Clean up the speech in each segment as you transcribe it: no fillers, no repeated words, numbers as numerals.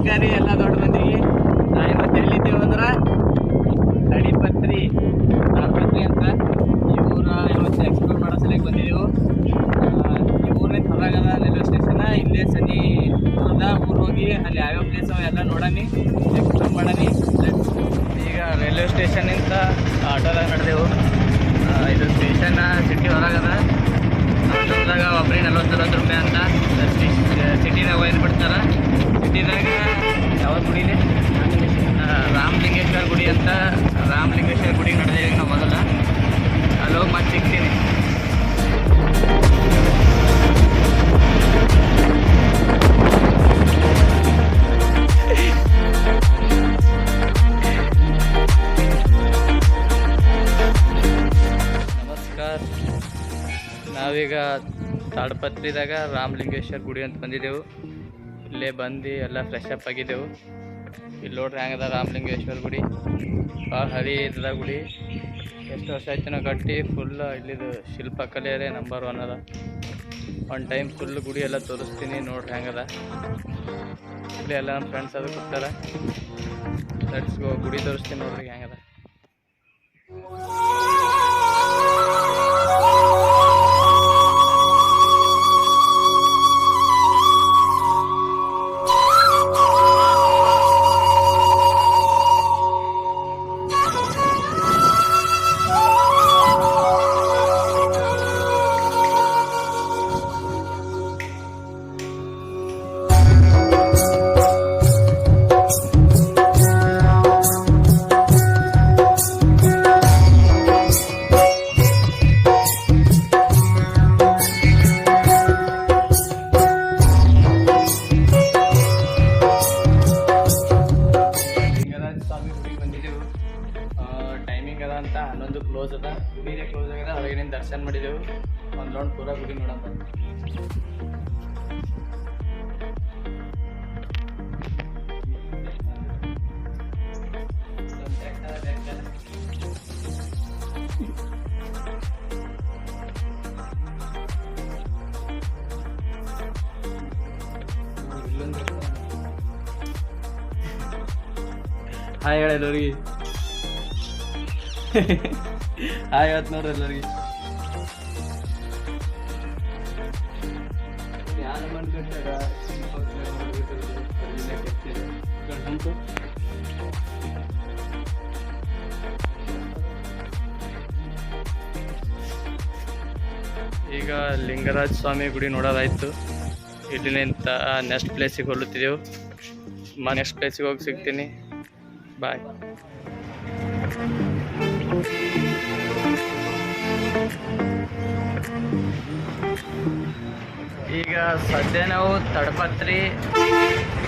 ನಮಸ್ಕಾರ ಎಲ್ಲ ದೊಡ್ಡ ಮಂದಿಗೆ. ನಾ ಇವತ್ತು ಎಲ್ಲಿದ್ದೀವಿ ಅಂದ್ರೆ ತಡಿಪತ್ರಿ ಅಂತ ಈ ಊರ ಇವತ್ತು ಎಕ್ಸ್ಪ್ಲೋರ್ ಮಾಡೋ ಸಲಕ್ಕೆ ಬಂದಿದ್ದೆವು. ಈ ಊರಿನ ಹೊರಗದ ರೈಲ್ವೆ ಸ್ಟೇಷನ್, ಇಲ್ಲೇ ಸನಿ ಊರದ ಊರು ಹೋಗಿ ಅಲ್ಲಿ ಯಾವ್ಯಾವ ಪ್ಲೇಸ್ ಎಲ್ಲ ನೋಡನಿ, ಎಕ್ಸ್ಪ್ಲೋರ್ ಮಾಡನಿ. ಈಗ ರೈಲ್ವೆ ಸ್ಟೇಷನಿಂದ ಆಟೋದಾಗ ನಡೆದೆವು. ಇದು ಸ್ಟೇಷನ್ ಸಿಟಿ ಹೊರಗದ. ಆಟೋದಾಗ ಒಬ್ಬರಿಗೆ 40 ರೂಪಾಯಿ ಅಂತ. ಸಿಟಿದಾಗ ಒಯ್ದು ಬಿಡ್ತಾರೆ. ಸಿಟಿದಾಗ ಯಾವ ಗುಡಿ ಇದೆ? ರಾಮಲಿಂಗೇಶ್ವರ ಗುಡಿ ಅಂತ. ರಾಮಲಿಂಗೇಶ್ವರ ಗುಡಿಗೆ ನಡೆದೇವೆ ನಾವು ಮೊದಲ. ಅಲ್ಲಿ ಹೋಗಿ ಮತ್ತೆ ಸಿಗ್ತೀನಿ. ನಮಸ್ಕಾರ. ನಾವೀಗ ತಾಡಪತ್ರಿದಾಗ ರಾಮಲಿಂಗೇಶ್ವರ ಗುಡಿ ಅಂತ ಬಂದಿದ್ದೆವು. ಇಲ್ಲೇ ಬಂದು ಎಲ್ಲ ಫ್ರೆಶ್ ಅಪ್ ಆಗಿದ್ದೆವು. ಇಲ್ಲಿ ನೋಡ್ರಿ ಹೆಂಗದ ರಾಮಲಿಂಗೇಶ್ವರ ಗುಡಿ. ಭಾಳ ಹಳಿ ಇದ ಗುಡಿ. ಎಷ್ಟು ವರ್ಷ ಆಯ್ತು ಕಟ್ಟಿ. ಫುಲ್ ಇಲ್ಲಿದು ಶಿಲ್ಪಕಲೆಯರೇ ನಂಬರ್ 1 ಅದ. ಒನ್ ಟೈಮ್ ಫುಲ್ ಗುಡಿ ಎಲ್ಲ ತೋರಿಸ್ತೀನಿ, ನೋಡ್ರಿ ಹೆಂಗದ. ಇಲ್ಲಿ ಎಲ್ಲ ನಮ್ಮ ಫ್ರೆಂಡ್ಸ್ ಅದು ಕೂತಾರ. ಲೆಟ್ಸ್ ಗೋ, ಗುಡಿ ತೋರಿಸ್ತೀನಿ ನೋಡ್ರಿ ಹೆಂಗದ. ಟೈಮಿಂಗ್ ಅದ ಅಂತ 11 ಕ್ಲೋಸ್ ಅದ. ಗುಡಿನೇ ಕ್ಲೋಸ್ ಆಗದ. ಹೊರಗಿನಿಂದ ದರ್ಶನ ಮಾಡಿದೆವು. ಒಂದು ರೌಂಡ್ ಪೂರಾ ಗುಡಿ ನೋಡೋಣ. ಹಾಯ್ ಹೇಳ ಎಲ್ಲರಿಗೆ. ಹಾಯ್ ಇವತ್ತು ನೋಡ್ರಿ ಎಲ್ಲರಿಗೆ. ಈಗ ಲಿಂಗರಾಜ ಸ್ವಾಮಿ ಗುಡಿ ನೋಡೋದಾಯ್ತು. ಇಲ್ಲಿನಿಂದ ನೆಕ್ಸ್ಟ್ ಪ್ಲೇಸಿಗೆ ಹೊರಡುತ್ತಿದ್ದೆವು. ನೆಕ್ಸ್ಟ್ ಪ್ಲೇಸಿಗೆ ಹೋಗಿ ಸಿಗ್ತೀನಿ. ಬಾಯ್. ಈಗ ಸದ್ಯ ನಾವು ತಡಪತ್ರಿ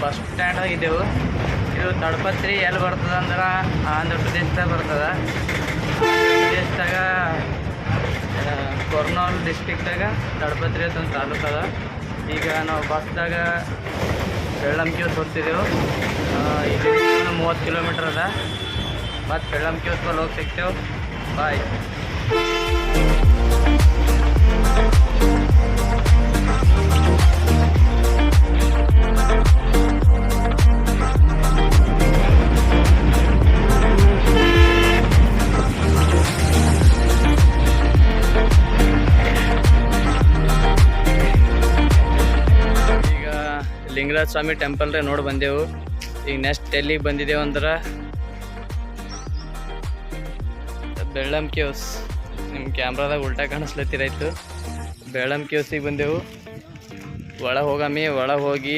ಬಸ್ ಸ್ಟ್ಯಾಂಡ್ ಆಗಿದ್ದೆವು. ಇದು ತಡಪತ್ರಿ ಎಲ್ಲಿ ಬರ್ತದೆ ಅಂದ್ರೆ ಆಂಧ್ರ ಪ್ರದೇಶದಾಗ ಬರ್ತದೆ. ಪ್ರದೇಶದಾಗ ಕೊರ್ನೂಲ್ ಡಿಸ್ಟ್ರಿಕ್ಟಾಗ ತಡಪತ್ರಿ ಅಂತ ಒಂದು ತಾಲೂಕು ಅದ. ಈಗ ನಾವು ಬಸ್ದಾಗ ಬೆಳ್ಳಂಕಿ ಹೊರ್ತಿದ್ದೆವು. ಇಲ್ಲಿ 30 ಕಿಲೋಮೀಟ್ರ್ ಅದ. ಮತ್ತು ಬೆಳ್ಳಂಕಿ ಹೊತ್ಕೊಂಡು ಹೋಗಿ ಸಿಗ್ತೇವೆ. ಬಾಯ್. ಲಿಂಗರಾಜ ಸ್ವಾಮಿ ಟೆಂಪಲ್ ರೀ ನೋಡಿ ಬಂದೆವು. ಈಗ ನೆಕ್ಸ್ಟ್ ಎಲ್ಲಿಗೆ ಬಂದಿದ್ದೇವೆ ಅಂದ್ರೆ ಬೆಳ್ಳಂ ಕೇವ್ಸ್. ನಿಮ್ಮ ಕ್ಯಾಮ್ರಾದಾಗ ಉಲ್ಟಾ ಕಾಣಿಸ್ಲತ್ತಿರಾಯ್ತು. ಬೆಳ್ಳಂ ಕೇವ್ಸಿಗೆ ಬಂದೆವು. ಒಳಗೆ ಹೋಗಮ್ಮಿ. ಒಳಗೆ ಹೋಗಿ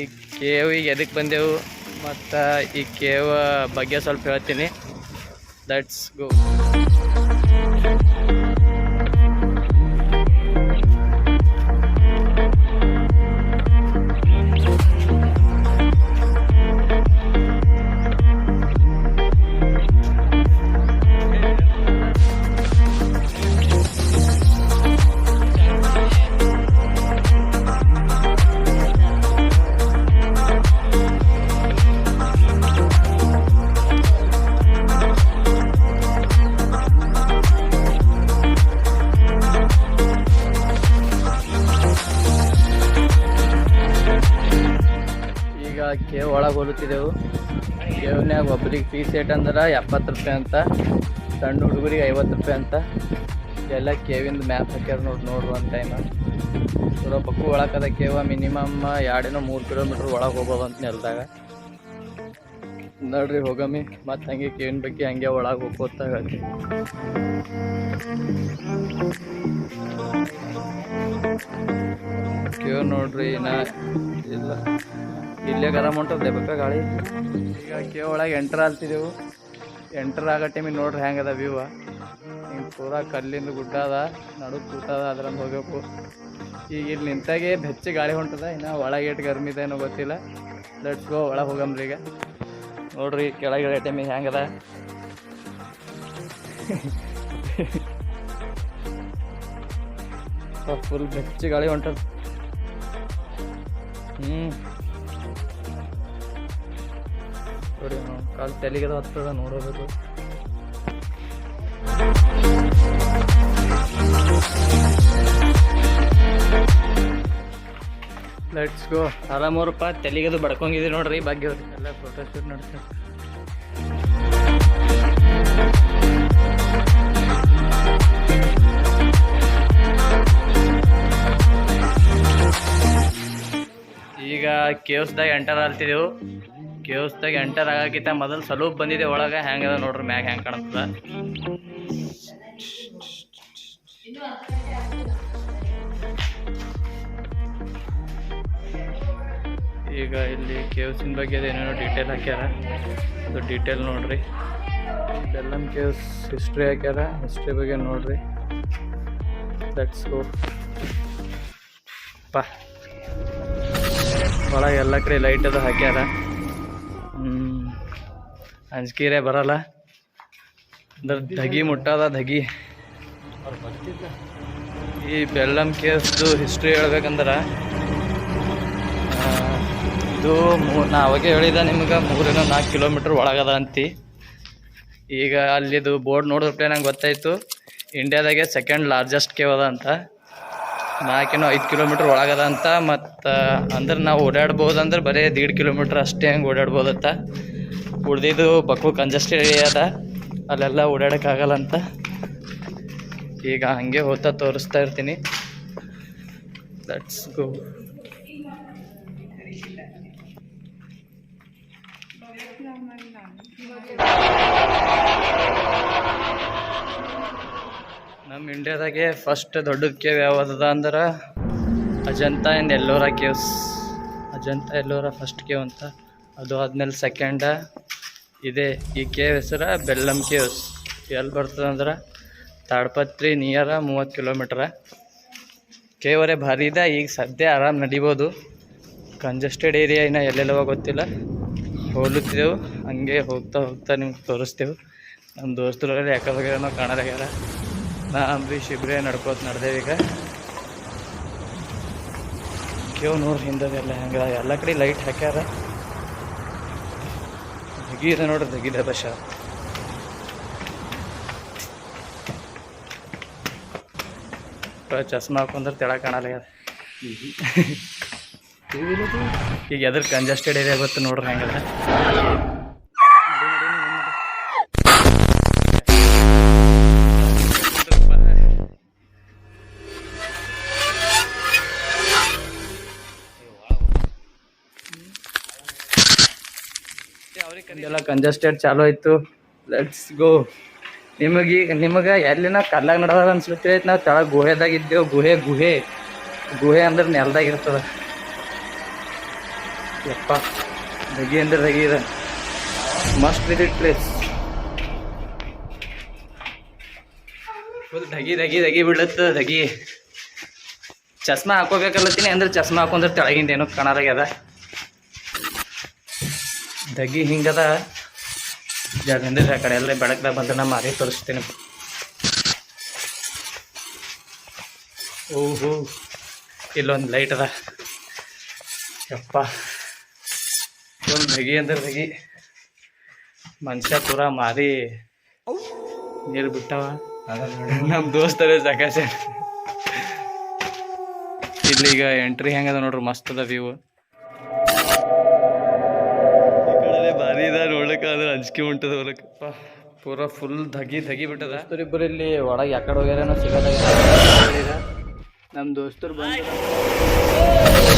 ಈ ಕೇವಿಗೆ ಎದಕ್ಕೆ ಬಂದೆವು ಮತ್ತು ಈ ಕೇವ್ ಬಗ್ಗೆ ಸ್ವಲ್ಪ ಹೇಳ್ತೀನಿ. Let's go. ಕೇವ್ ಒಳಗೆ ಹೋಗುತ್ತಿದ್ದೆವು. ಕೇವ್ನ್ಯಾಗ ಒಬ್ರಿಗೆ ಫೀಸ್ ಏಟಂದ್ರೆ 70 ರೂಪಾಯಿ ಅಂತ, ಸಣ್ಣ ಹುಡುಗರಿಗೆ 50 ರೂಪಾಯಿ ಅಂತ. ಎಲ್ಲ ಕೇವಿಂದು ಮ್ಯಾಪ್ ಹಾಕ್ಯಾರ ನೋಡ್ರಿ ಒಂದು ಟೈಮ್. ಚಲೋ ಪಕ್ಕು ಒಳಕದ ಕೇವ ಮಿನಿಮಮ್ 2-3 ಕಿಲೋಮೀಟ್ರ್ ಒಳಗೆ ಹೋಗೋದು ಅಂತ ನೆಲದಾಗ ನೋಡ್ರಿ. ಹೋಗಮ್ಮಿ ಮತ್ತು ಹಂಗೆ ಕೇವಿನ ಬಗ್ಗೆ ಹಂಗೆ ಒಳಗೆ ಹೋಗ್ಕೋತಾ ಹೇಳ್ತಿ. ಕೇವ್ ನೋಡ್ರಿ ಇಲ್ಲ ಇಲ್ಲೇ ಗರಂ ಹೊಂಟದ ಬೇಕಾ ಗಾಳಿ. ಈಗ ಕೇವ್ ಒಳಗೆ ಎಂಟರ್ ಆಗ್ತಿದ್ದೆವು. ಎಂಟರ್ ಆಗೋ ಟೈಮಿಗೆ ನೋಡ್ರಿ ಹೆಂಗದ ವ್ಯೂವ. ಹಿಂಗೆ ಪೂರಾ ಕಲ್ಲಿಂದ ಗುಡ್ಡ ಅದ, ನಡು ಕೂಟದ, ಅದ್ರಂದು ಹೋಗ್ಬೇಕು. ಈಗ ಇಲ್ಲಿ ನಿಂತಾಗೆ ಬೆಚ್ಚ ಗಾಳಿ ಹೊಂಟದ. ಇನ್ನು ಒಳಗೆ ಎಷ್ಟು ಗರ್ಮಿ ಇದೆ ಏನೋ ಗೊತ್ತಿಲ್ಲ. ಲೆಟ್ಸ್ ಗೋ ಒಳಗೆ ಹೋಗಮ್ರಿ. ಈಗ ನೋಡ್ರಿ ಕೆಳಗೆ ಟೈಮಿಗೆ ಹೆಂಗದ. ಫುಲ್ ಬೆಚ್ಚ ಗಾಳಿ ಹೊಂಟದ. ನೋಡಿ ಕಾಲು ತಲೆಗೆದ ಹತ್ತದ ನೋಡೋಬೇಕು. Let's go. 63 ರೂಪಾಯಿ ತೆಲಿಗೆದು ಬಡ್ಕೊಂಗಿದ್ವಿ ನೋಡ್ರಿ. ಭಾಗ್ಯ ಎಲ್ಲ ಫೋಟೋ ಶೂಟ್ ನೋಡ್ತಾರೆ. ಈಗ ಕೇವ್ಸ್ದಾಗ ಎಂಟರ್ ಆಗ್ತಿದ್ದೆವು. ಕೇವ್ಸ್ದಾಗ ಎಂಟರ್ ಆಗಕ್ಕಿಂತ ಮೊದಲು ಸ್ವಲ್ಪ ಬಂದಿದೆ ಒಳಗೆ. ಹೆಂಗದ ನೋಡ್ರಿ ಮ್ಯಾಗ ಹೆಂಗೆ ಕಾಣಿಸ್ತದ. ಈಗ ಇಲ್ಲಿ ಕೇವ್ಸಿನ ಬಗ್ಗೆ ಏನೇನೋ ಡೀಟೇಲ್ ಹಾಕ್ಯಾರ. ಅದು ಡೀಟೇಲ್ ನೋಡ್ರಿ. ಬೆಲ್ಲಮ್ ಕೇವ್ಸ್ ಹಿಸ್ಟ್ರಿ ಹಾಕ್ಯಾರ. ಹಿಸ್ಟ್ರಿ ಬಗ್ಗೆ ನೋಡ್ರಿ. ಲೆಟ್ಸ್ ಗೋ ಪಾ. ಒಳಗೆ ಎಲ್ಲ ಕಡೆ ಲೈಟ್ ಅದು ಹಾಕ್ಯಾರ. ಅಂಜ್ಕೀರೆ ಬರಲ್ಲ ಅಂದ್ರೆ ಧಗಿ ಮುಟ್ಟದ ಧಗಿ. ಈ ಬೆಲ್ಲಮ್ ಕೇವ್ಸ್ದು ಹಿಸ್ಟ್ರಿ ಹೇಳ್ಬೇಕಂದ್ರೆ ಇದು ನಾ ಅವಾಗೆ ಹೇಳಿದ ನಿಮ್ಗೆ 3-4 ಕಿಲೋಮೀಟ್ರ್ ಒಳಗದ ಅಂತಿ. ಈಗ ಅಲ್ಲಿದು ಬೋರ್ಡ್ ನೋಡಿದ್ರೆ ನಂಗೆ ಗೊತ್ತಾಯಿತು ಇಂಡಿಯಾದಾಗೆ ಸೆಕೆಂಡ್ ಲಾರ್ಜೆಸ್ಟ್ ಕೇವ್ ಅದ ಅಂತ. 4-5 ಕಿಲೋಮೀಟ್ರ್ ಒಳಗದ ಅಂತ. ಮತ್ತು ಅಂದ್ರೆ ನಾವು ಓಡಾಡ್ಬೋದಂದ್ರೆ ಬರೀ 1.5 ಕಿಲೋಮೀಟ್ರ್ ಅಷ್ಟೇ ಹಂಗೆ ಓಡಾಡ್ಬೋದತ್ತ. ಉಳ್ದಿದ್ದು ಬಕ್ಕು ಕಂಜೆಸ್ಟೆಡ್ ಏರಿಯಾ ಅದ, ಅಲ್ಲೆಲ್ಲ ಓಡಾಡೋಕ್ಕಾಗಲ್ಲ ಅಂತ. ಈಗ ಹಂಗೆ ಹೋಗ್ತಾ ತೋರಿಸ್ತಾ ಇರ್ತೀನಿ. Let's go. ನಮ್ಮ ಇಂಡಿಯಾದಾಗೆ ಫಸ್ಟ್ ದೊಡ್ಡ ಕೇವ್ ಯಾವ್ದದ ಅಂದ್ರೆ Ajanta and Ellora caves. Ajanta Ellora first cave ಅಂತ. ಅದು ಆದ್ಮೇಲೆ ಸೆಕೆಂಡ ಇದೆ. ಈ ಕೇವ್ ಹೆಸರು ಬೆಲ್ಲಮ್ ಕೇವ್ಸ್. ಎಲ್ಲಿ ಬರ್ತದೆ ಅಂದ್ರೆ ತಾಡ್ಪತ್ರಿ ನಿಯರ 30 ಕಿಲೋಮೀಟ್ರ. ಕೇವರೇ ಭಾರಿ ಇದೆ. ಈಗ ಸದ್ಯ ಆರಾಮ್ ನಡಿಬೋದು. ಕಂಜೆಸ್ಟೆಡ್ ಏರಿಯಾ ಇನ್ನೂ ಎಲ್ಲೆಲ್ಲವ ಗೊತ್ತಿಲ್ಲ. ಹೋಗ್ಲತ್ತಿದ್ದೆವು ಹಂಗೆ ಹೋಗ್ತಾ ಹೋಗ್ತಾ ನಿಮ್ಗೆ ತೋರಿಸ್ತೇವೆ. ನಮ್ಮ ದೋಸ್ತರಲ್ಲಿ ಯಾಕಂದ್ರೆ ಕಾಣಲಾಗ್ಯಾರ. ನಾ ಅಂಬರೀಷ್ ಇಬ್ಬರೇ ನಡೆದೇವು. ಈಗ ಕೇವ್ ನೋಡ್ರಿ ಹಿಂದದೆಲ್ಲ ಹೆಂಗೆ ಎಲ್ಲ ಕಡೆ ಲೈಟ್ ಹಾಕ್ಯಾರ. ಧಗಿ ಇದೆ ನೋಡ್ರಿ, ಧಗಿದ ಬಶ. ಚಸ್ಮಾ ಹಾಕೊಂಡ್ರೆ ತೆಳ ಕಾಣಲಾಗ್ಯಾರ. ಈಗ ಎದ್ರ ಕಂಜೆಸ್ಟೆಡ್ ಏರಿಯಾ ಗೊತ್ತು ನೋಡ್ರಿ ಹೆಂಗದ. ಎಲ್ಲ ಕಂಜೆಸ್ಟೆಡ್ ಚಾಲು ಆಯ್ತು. Let's go. ನಿಮಗೆ ಎಲ್ಲಿನ ಕಲ್ಲಾಗ ನಡದ ಅನ್ಸ್ಲಿಕ್ಕೆ ನಾವು ತೆಳಗೆ ಗುಹೆದಾಗ ಇದ್ದೇವೆ. ಗುಹೆ ಅಂದ್ರೆ ನೆಲದಾಗ ಇರ್ತದ. ಯಪ್ಪ ಧಗಿ ಅಂದ್ರೆ ಧಗಿ ಇದೆ. Must visit place. ಫುಲ್ ಧಗಿ ಬಿಡ್ಲತ್ತ. ಧಗಿ ಚಸ್ಮಾ ಹಾಕೋಬೇಕಲ್ಲತ್ತೀನಿ ಅಂದ್ರೆ ಚಸ್ಮಾ ಹಾಕೊಂಡ್ರೆ ತೆಳಗಿಂದ ಏನೋ ಕಾಣಲಾಗ್ಯದ. ಧಗಿ ಹಿಂಗದ. ಜಗಂದ್ರೆ ಆ ಕಡೆ ಎಲ್ಲ ಬೆಳಗ್ದಾಗ ಬಂದ್ರೆ ನಾ ಮಾರಿ ತೋರಿಸ್ತೀನಿ. ಓಹೋ ಇಲ್ಲೊಂದು ಲೈಟ್ ಅದ. ಯಪ್ಪ ಫುಲ್ ಧಗಿ ಅಂದ್ರೆ ಧಗಿ. ಮನುಷ್ಯ ಪೂರಾ ಮಾರಿ ನೀರು ಬಿಟ್ಟವ. ನಮ್ಮ ದೋಸ್ತರೇ ಸಾಕಾಶ. ಇಲ್ಲಿಗ ಎಂಟ್ರಿ ಹೆಂಗದ ನೋಡ್ರಿ, ಮಸ್ತ್ ಅದ ವ್ಯೂ. ಅಂಜಿಕೆ ಉಂಟದ ಹೊಲಕ್ಕಪ್ಪ ಪೂರಾ ಫುಲ್ ಧಗಿ ಬಿಟ್ಟದ. ದೋಸ್ತರಿಬ್ಬರು ಇಲ್ಲಿ ಒಳಗೆ ಯಾಕಡೆ ಹೋಗ್ಯಾರೇನೋ ಸಿಗೋದಾಗ ನಮ್ಮ ದೋಸ್ತರು ಬಂದು